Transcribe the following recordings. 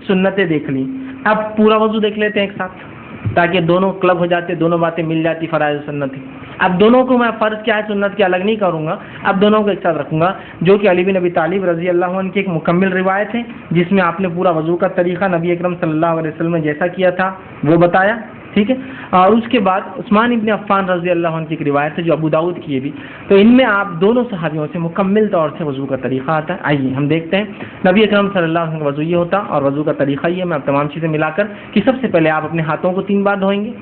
سنتیں دیکھ لی. اب پورا وضو دیکھ لیتے ہیں ایک ساتھ تاکہ دونوں کلب ہو جاتے, دونوں باتیں مل جاتی, فرائض سنت. اب دونوں کو میں فرض کیا ہے سنت کے الگ نہیں کروں گا, اب دونوں کو ایک ساتھ رکھوں گا, جو کہ علی بن ابی طالب رضی اللہ عنہ کی ایک مکمل روایت ہے جس میں آپ نے پورا وضو کا طریقہ نبی اکرم صلی اللہ علیہ وسلم نے جیسا کیا تھا وہ بتایا, ٹھیک ہے. اور اس کے بعد عثمان ابن عفان رضی اللہ عنہ کی ایک روایت ہے جو ابو داؤد کی ہے بھی, تو ان میں آپ دونوں صحابیوں سے مکمل طور سے وضو کا طریقہ آتا ہے. آئیے ہم دیکھتے ہیں نبی اکرم صلی اللہ علیہ وسلم کا وضو یہ ہوتا اور وضو کا طریقہ یہ. میں اب تمام چیزیں ملا کر کہ سب سے پہلے آپ اپنے ہاتھوں کو 3 بار دھوئیں گے.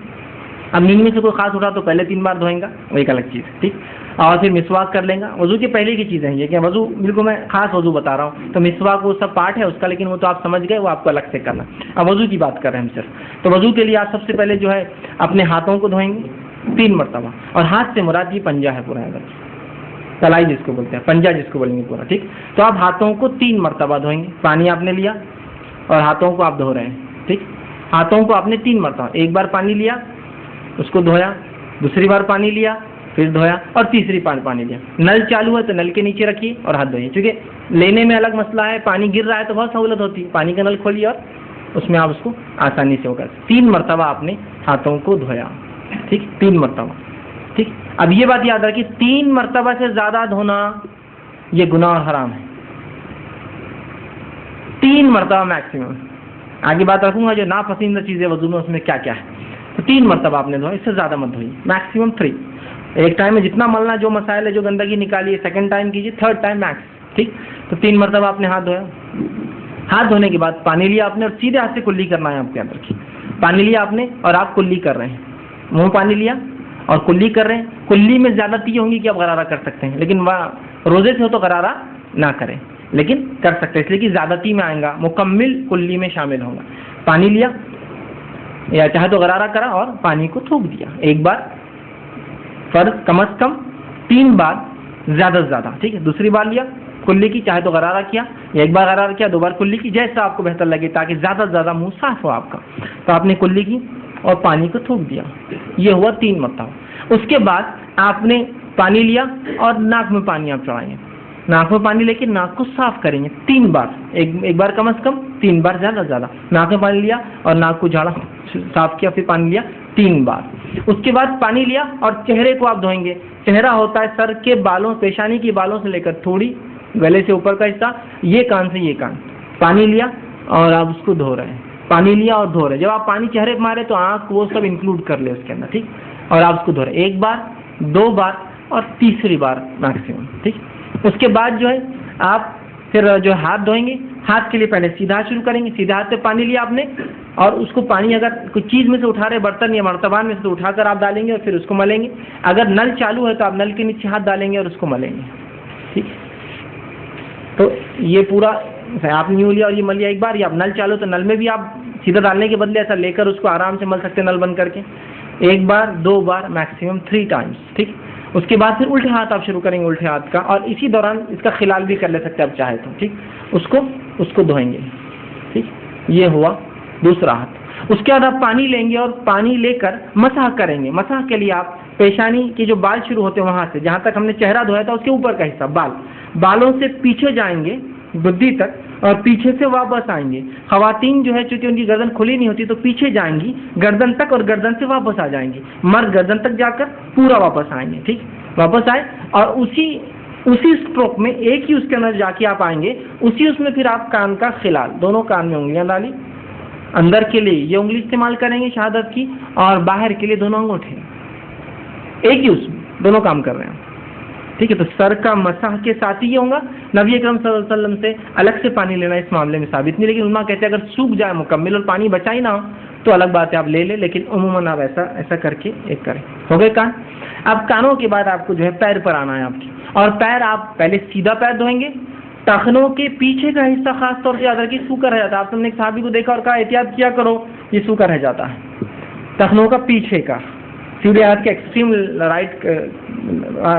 اب نیند میں سے کوئی خاص اٹھا تو پہلے 3 بار دھوئیں گا, وہ ایک الگ چیز ہے, ٹھیک. اور پھر مسواک کر لیں گا. وضو کی پہلے کی چیزیں ہیں یہ کہ وضو بالکل میں خاص وضو بتا رہا ہوں, تو مسواک وہ سب پارٹ ہے اس کا, لیکن وہ تو آپ سمجھ گئے, وہ آپ کو الگ سے کرنا. اب وضو کی بات کر رہے ہیں ہم صرف. تو وضو کے لیے آپ سب سے پہلے جو ہے اپنے ہاتھوں کو دھوئیں گے 3 مرتبہ, اور ہاتھ سے مراد یہ پنجہ ہے پورا, کلائی جس کو بولتے ہیں, پنجہ جس کو بولیں گے پورا, ٹھیک. تو آپ ہاتھوں کو 3 مرتبہ دھوئیں گے. پانی آپ نے لیا اور ہاتھوں کو آپ دھو رہے ہیں, ٹھیک. ہاتھوں کو آپ نے 3 مرتبہ, ایک بار پانی لیا اس کو دھویا, دوسری بار پانی لیا پھر دھویا, اور تیسری بار پانی لیا. نل چالو ہے تو نل کے نیچے رکھیے اور ہاتھ دھوئیے, کیونکہ لینے میں الگ مسئلہ ہے, پانی گر رہا ہے تو بہت سہولت ہوتی ہے, پانی کا نل کھولیے اور اس میں آپ اس کو آسانی سے ہوگا. 3 مرتبہ آپ نے ہاتھوں کو دھویا, ٹھیک, 3 مرتبہ, ٹھیک. اب یہ بات یاد رکھیے 3 مرتبہ سے زیادہ دھونا یہ گناہ اور حرام ہے. 3 مرتبہ میکسیمم. آگے بات رکھوں گا جو ناپسندیدہ چیزیں وضو میں اس میں کیا کیا ہے. تو 3 مرتبہ آپ نے دھویا, اس سے زیادہ مت دھوئیے, میکسیمم 3. ایک ٹائم میں جتنا ملنا, جو مسائل ہے جو گندگی نکالیے, سیکنڈ ٹائم کیجیے, تھرڈ ٹائم میکس, ٹھیک. تو 3 مرتبہ آپ نے ہاتھ دھویا. ہاتھ دھونے کے بعد پانی لیا آپ نے اور سیدھے ہاتھ سے کلی کرنا ہے. آپ کے اندر پانی لیا آپ نے اور آپ کلی کر رہے ہیں, منہ پانی لیا اور کلی کر رہے ہیں. کلی میں زیادتی یہ ہوں گی کہ آپ غرارہ کر سکتے ہیں, لیکن روزے سے ہو تو غرارہ نہ کریں, لیکن کر سکتے ہیں, اس لیے کہ زیادتی میں آئیں گا, مکمل کلی میں شامل ہوگا. پانی لیا یا چاہے تو غرارہ کرا اور پانی کو تھوک دیا. ایک بار فرض کم از کم 3 بار, زیادہ سے زیادہ, ٹھیک ہے. دوسری بار لیا کلی کی, چاہے تو غرارہ کیا, ایک بار غرارہ کیا, 2 بار کلی کی, جیسا آپ کو بہتر لگے تاکہ زیادہ سے زیادہ منہ صاف ہو آپ کا. تو آپ نے کلی کی اور پانی کو تھوک دیا, یہ ہوا 3 مرتبہ. اس کے بعد آپ نے پانی لیا اور ناک میں پانی آپ چڑھائیں گے. ناک میں پانی لے کے ناک کو صاف کریں گے 3 بار, ایک بار کم از کم, 3 بار زیادہ سے زیادہ. ناک میں پانی لیا اور ناک کو جھاڑا, صاف کیا, پھر پانی لیا 3 بار. اس کے بعد پانی لیا اور چہرے کو آپ دھوئیں گے. چہرہ ہوتا ہے سر کے بالوں, پیشانی کے بالوں سے لے کر تھوڑی گلے سے اوپر کا حصہ, یہ کان سے یہ کان. پانی لیا اور آپ اس کو دھو رہے ہیں, پانی لیا اور دھو رہے. جب آپ پانی چہرے پہ مارے تو آنکھ وہ سب انکلوڈ کر لے اس کے اندر, ٹھیک. اور آپ اس کو دھو رہے, 1 بار 2 بار اور تیسری بار میکسیمم, ٹھیک. اس کے بعد جو ہے آپ پھر جو ہاتھ دھوئیں گے. ہاتھ کے لیے پہلے سیدھا ہاتھ شروع کریں گے. سیدھا ہاتھ سے پانی لیا آپ نے اور اس کو پانی اگر کوئی چیز میں سے اٹھا رہے, برتن یا مرتبان میں سے اٹھا کر آپ ڈالیں گے اور پھر اس کو ملیں گے. اگر نل چالو ہے تو آپ نل کے نیچے ہاتھ ڈالیں گے اور اس کو ملیں گے, ٹھیک. تو یہ پورا آپ نے یوں لیا اور یہ مل لیا ایک بار. یا آپ نل چالو تو نل میں بھی آپ سیدھا ڈالنے کے بدلے ایسا لے کر اس کو آرام سے مل سکتے ہیں نل بند کر کے. 1 بار 2 بار میکسیمم 3 ٹائمس, ٹھیک. اس کے بعد پھر الٹے ہاتھ آپ شروع کریں گے, الٹے ہاتھ کا, اور اسی دوران اس کا خلال بھی کر لے سکتے ہیں آپ چاہے تو, ٹھیک. اس کو دھوئیں گے, ٹھیک. یہ ہوا دوسرا ہاتھ. اس کے بعد آپ پانی لیں گے اور پانی لے کر مسح کریں گے. مسح کے لیے آپ پیشانی کے جو بال شروع ہوتے ہیں وہاں سے, جہاں تک ہم نے چہرہ دھویا تھا اس کے اوپر کا حصہ, بالوں سے پیچھے جائیں گے گدی تک اور پیچھے سے واپس آئیں گے. خواتین جو ہے چونکہ ان کی گردن کھلی نہیں ہوتی تو پیچھے جائیں گی گردن تک اور گردن سے واپس آ جائیں گی. مرد گردن تک جا کر پورا واپس آئیں گے, ٹھیک. واپس آئے اور اسی اسٹروک میں ایک ہی اس کے اندر جا کے آپ آئیں گے. اس میں پھر آپ کان کا خلال, دونوں کان میں انگلیاں ڈالی. اندر کے لیے یہ انگلی استعمال کریں گے شہادت کی, اور باہر کے لیے دونوں انگوٹھے, ایک ہی اس میں دونوں کام کر رہے ہیں, ٹھیک ہے. تو سر کا مسح کے ساتھ ہی یہ ہوگا. نبی اکرم صلی اللہ علیہ وسلم سے الگ سے پانی لینا اس معاملے میں ثابت نہیں, لیکن علماء کہتے ہیں اگر سوکھ جائے مکمل اور پانی بچا ہی نہ ہو تو الگ بات ہے, آپ لے لیں, لیکن عموماً آپ ایسا کر کے ایک کریں. ہو گئے کان. اب کانوں کے بعد آپ کو جو ہے پیر پر آنا ہے آپ کی, اور پیر آپ پہلے سیدھا پیر دھوئیں گے. ٹخنوں کے پیچھے کا حصہ خاص طور سے یاد رکھیے سوکھا رہ جاتا ہے. آپ نے ایک صحابی کو دیکھا اور کہا احتیاط کیا کرو, یہ سوکھا رہ جاتا ہے. ٹخنوں کا پیچھے کا, سیدھے ہاتھ کے ایکسٹریم رائٹ,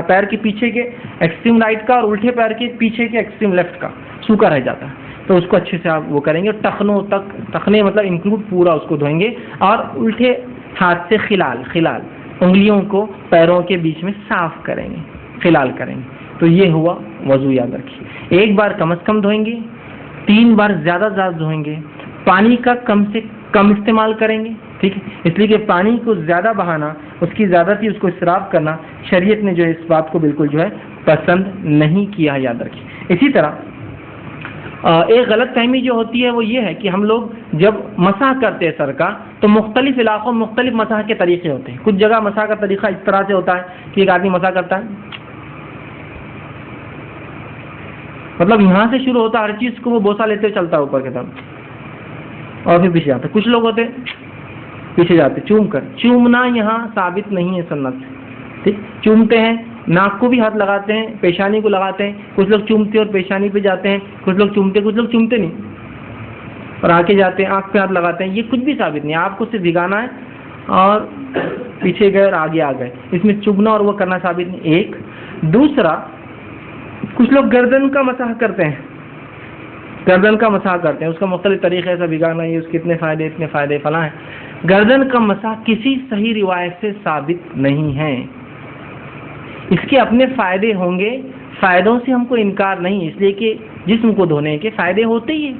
پیر کے پیچھے کے ایکسٹریم رائٹ کا اور الٹے پیر کے پیچھے کے ایکسٹریم لیفٹ کا سوکھا رہ جاتا ہے. تو اس کو اچھے سے آپ وہ کریں گے. ٹخنوں تک, ٹخنے مطلب انکلوڈ پورا اس کو دھوئیں گے, اور الٹے ہاتھ سے خلال انگلیوں کو پیروں کے بیچ میں صاف کریں گے, خلال کریں گے. تو یہ ہوا وضو, یاد رکھیے. 1 بار کم از کم دھوئیں گے, 3 بار زیادہ دھوئیں گے, پانی کا کم سے کم استعمال کریں گے، ٹھیک ہے، اس لیے کہ پانی کو زیادہ بہانا، اس کی زیادتی، اس کو اسراف کرنا شریعت نے جو ہے اس بات کو بالکل جو ہے پسند نہیں کیا، یاد رکھیں۔ اسی طرح ایک غلط فہمی جو ہوتی ہے وہ یہ ہے کہ ہم لوگ جب مسح کرتے ہیں سر کا تو مختلف علاقوں میں مختلف مسح کے طریقے ہوتے ہیں۔ کچھ جگہ مسح کا طریقہ اس طرح سے ہوتا ہے کہ ایک آدمی مسح کرتا ہے، مطلب یہاں سے شروع ہوتا ہے، ہر چیز کو وہ بوسہ لیتے ہوئے چلتا ہے اوپر کی طرف اور پھر پیچھے جاتا ہے۔ کچھ لوگ ہوتے ہیں پیچھے جاتے چوم کر، چومنا یہاں ثابت نہیں ہے سنت سے، ٹھیک، چومتے ہیں، ناک کو بھی ہاتھ لگاتے ہیں، پیشانی کو لگاتے ہیں، کچھ لوگ چومتے اور پیشانی پہ جاتے ہیں، کچھ لوگ چومتے نہیں اور آگے جاتے ہیں، آنکھ پہ ہاتھ لگاتے ہیں، یہ کچھ بھی ثابت نہیں ہے۔ آپ کو صرف بھگانا ہے اور پیچھے گئے اور آگے آ گئے، اس میں چبنا اور وہ کرنا ثابت نہیں۔ ایک دوسرا، کچھ لوگ گردن کا مسح کرتے ہیں، گردن کا مسح کرتے ہیں، اس کا مختلف طریقے سے بھگانا، یہ اس کے اتنے فائدے فلاں ہیں۔ گردن کا مسح کسی صحیح روایت سے ثابت نہیں ہے، اس کے اپنے فائدے ہوں گے، فائدوں سے ہم کو انکار نہیں، اس لیے کہ جسم کو دھونے کے فائدے ہوتے ہی ہیں،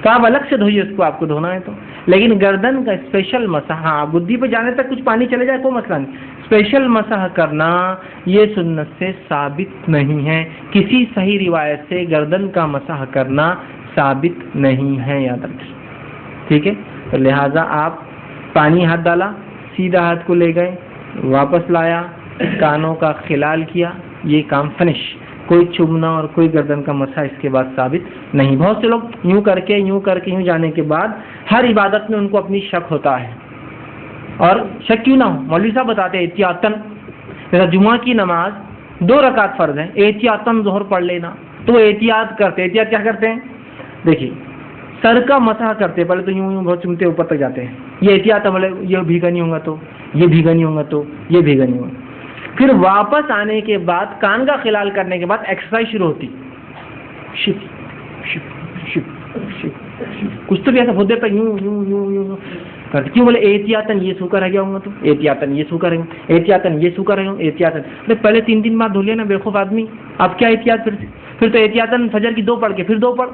تو آپ الگ سے دھوئیے اس کو، آپ کو دھونا ہے تو۔ لیکن گردن کا اسپیشل مسح، ہاں گدی پہ جانے تک کچھ پانی چلے جائے کوئی مسئلہ نہیں، اسپیشل مسح کرنا یہ سنت سے ثابت نہیں ہے، کسی صحیح روایت سے گردن کا مسح کرنا ثابت نہیں ہے، یاد رکھیے، ٹھیک ہے۔ تو لہٰذا آپ پانی ہاتھ ڈالا، سیدھا ہاتھ کو لے گئے، واپس لایا، کانوں کا خلال کیا، یہ کام فنش، کوئی چومنا اور کوئی گردن کا مسح اس کے بعد ثابت نہیں۔ بہت سے لوگ یوں کر کے یوں جانے کے بعد ہر عبادت میں ان کو اپنی شک ہوتا ہے، اور شک کیوں نہ ہو، مولوی صاحب بتاتے ہیں احتیاطاً، جیسا جمعہ کی نماز 2 رکعت فرض ہے، احتیاطاً ظہر پڑھ لینا، تو وہ احتیاط کیا کرتے ہیں، دیکھیے سر کا مسح کرتے پہلے تو یوں بہت چومتے اوپر تک جاتے ہیں، یہ احتیاط عمل، یہ بھیگا نہیں ہوگا تو یہ بھیگا نہیں ہوگا تو یہ بھیگا نہیں ہوگا۔ پھر واپس آنے کے بعد کان کا خلال کرنے کے بعد ایکسرسائز شروع ہوتی، شپ شپ شپ شپ، کچھ تو بھی ایسا بہت دیر تک یوں کرتے، کیوں بولے احتیاطاً یہ سوکھا رہ گیا ہوں گا تو احتیاطاً یہ سوکھا رہے گا، احتیاطاً یہ سوکھا رہے گا، احتیاطاً پہلے 3 بعد دھو لیا نا بیوقوف آدمی، اب کیا احتیاط، پھر تو احتیاطاً فجر کی 2 پڑھ کے پھر 2 پڑھ،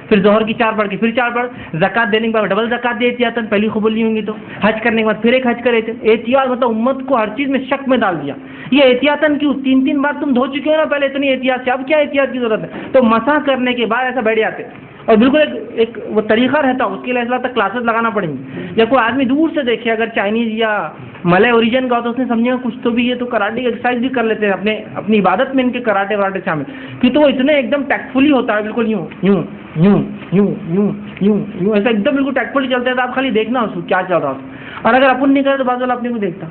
پھر ظہر کی 4 پڑھ کے پھر 4 پڑھ، زکات دینے کے بعد ڈبل زکات دے احتیاطاً، پہلی قبول نہیں ہوں گی تو، حج کرنے کے بعد پھر ایک حج کرے تھے، احتیاط مطلب امت کو ہر چیز میں شک میں ڈال دیا، یہ احتیاطاً کیوں، 3 بار تم دھو چکے ہو نا پہلے اتنی احتیاط سے، اب کیا احتیاط کی ضرورت ہے، تو مسح کرنے کے بعد ایسا بیٹھ جاتے، اور بالکل ایک وہ طریقہ رہتا، اس کے لیے ایسا تک کلاسز لگانا پڑیں گی، یا کوئی آدمی دور سے دیکھے اگر چائنیز یا ملے اوریجن کا ہو تو اس نے سمجھے کچھ تو بھی، یہ تو کراٹے کی ایکسرسائز بھی کر لیتے ہیں اپنی عبادت میں، ان کے کراٹے وراٹے شامل، کہ تو وہ اتنے ایک دم ٹیکٹفلی ہوتا ہے، بالکل یوں یوں یوں یوں یوں یوں یوں ایسا ایک دم بالکل ٹیکٹفلی چلتا ہے، تو آپ خالی دیکھنا اس کو کیا چل رہا ہے، اور اگر اپن نہیں کرے تو بعض والا اپنے کو دیکھتا،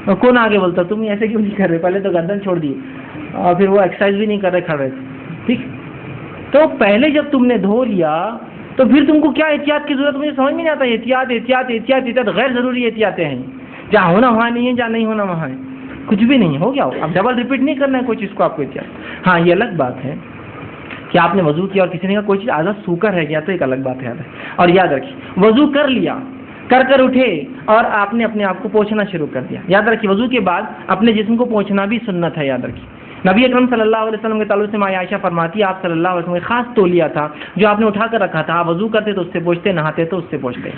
اور کون آگے بولتا تم ایسے کیوں نہیں کر رہے، پہلے تو گردن چھوڑ دیے اور پھر وہ ایکسرسائز بھی نہیں کر رہے، کھڑے، ٹھیک۔ تو پہلے جب تم نے دھو لیا تو پھر تم کو کیا احتیاط کی ضرورت، مجھے سمجھ میں نہیں آتا، احتیاط غیر ضروری احتیاطیں ہیں، جہاں ہونا وہاں نہیں ہے، جہاں نہیں ہونا وہاں ہے، کچھ بھی نہیں ہو گیا ہو، اب ڈبل ریپیٹ نہیں کرنا ہے کوئی چیز کو آپ کو احتیاط۔ ہاں یہ الگ بات ہے کہ آپ نے وضو کیا اور کسی نے کہا کوئی چیز آدھا سوکھا رہ گیا تو ایک الگ بات ہے، اور یاد رکھیے وضو کر لیا، کر اٹھے اور آپ نے اپنے آپ کو پوچھنا شروع کر دیا، یاد رکھیے وضو کے بعد اپنے جسم کو پوچھنا بھی سنت ہے، یاد رکھیے نبی اکرم صلی اللہ علیہ وسلم کے تعلق سے عائشہ فرماتی ہے آپ صلی اللہ علیہ وسلم کا خاص تولیہ تھا جو آپ نے اٹھا کر رکھا تھا، آپ وضو کرتے تو اس سے پوچھتے، نہاتے تو اس سے پوچھتے،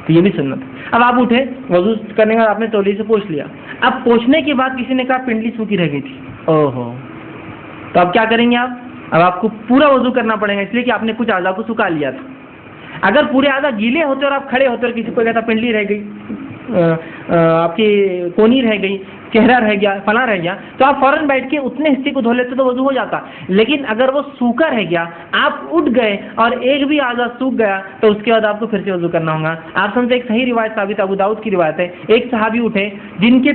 تو یہ بھی سنت ہے۔ اب آپ اٹھے وضو کرنے کے بعد آپ نے تولیے سے پوچھ لیا، اب پوچھنے کے بعد کسی نے کہا پنڈلی سوکھی رہ گئی تھی، اوہو، تو اب کیا کریں گے اب آپ کو پورا وضو کرنا پڑے گا، اس لیے کہ آپ نے کچھ اعضاء کو سکھا لیا تھا۔ اگر پورے اعضاء گیلے ہوتے اور آپ کھڑے ہوتے اور کسی کو کہتا پنڈلی رہ گئی، آپ کی کونی رہ گئی، چہرہ رہ گیا، فلاں رہ گیا، تو آپ فوراً بیٹھ کے اتنے حصے کو دھو لیتے تو وضو ہو جاتا، لیکن اگر وہ سوکھا رہ گیا، آپ اٹھ گئے اور ایک بھی اعضاء سوکھ گیا تو اس کے بعد آپ کو پھر سے وضو کرنا ہوگا۔ آپ سمجھتے ایک صحیح روایت ثابت ابو داؤد کی روایت ہے، ایک صحابی اٹھے جن کے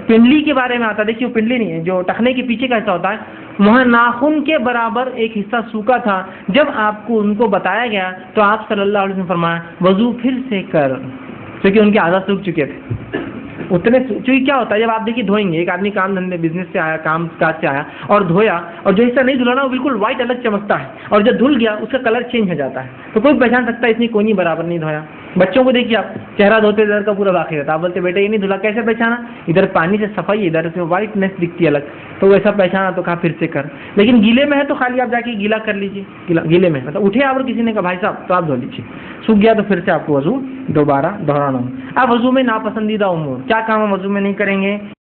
پنڈلی کے بارے میں آتا، دیکھیے وہ پنڈلی نہیں ہے، جو ٹخنے کے پیچھے کا حصہ ہوتا ہے، وہاں ناخن کے برابر ایک حصہ سوکھا تھا، جب آپ کو ان کو بتایا گیا تو آپ صلی اللہ علیہ وسلم فرمایا وضو پھر سے کر، کیونکہ ان کے اعضاء سوکھ چکے تھے اتنے، چونکہ کیا ہوتا ہے جب آپ دیکھیے دھوئیں گے، ایک آدمی کام دھندے بزنس سے آیا، کام کاج سے آیا اور دھویا، اور جو حصہ نہیں دھلا نا وہ بالکل وائٹ الگ چمکتا ہے، اور جب دھل گیا اس کا کلر چینج ہو جاتا ہے، تو کوئی پہچان سکتا ہے اتنی کونی برابر نہیں دھویا، بچوں کو دیکھیے آپ، چہرہ دھوتے ادھر کا پورا باقی رہتا، آپ بولتے بیٹے یہ نہیں دھلا، کیسے پہچانا؟ ادھر پانی سے صفائی، ادھر سے وائٹنس دکھتی ہے الگ، تو ویسا پہچانا تو کہا پھر سے کر. لیکن گیلے میں ہے تو خالی آپ جا کے گیلا کر لیجیے، گیلے میں مطلب اٹھے آپ اور کسی نے کہا بھائی صاحب تو آپ دھو لیجیے، سوکھ گیا تو پھر سے آپ کو وضو دوبارہ دہرانا ہو. اب وضو میں ناپسندیدہ امور، کیا کام ہم وضو میں نہیں کریں گے؟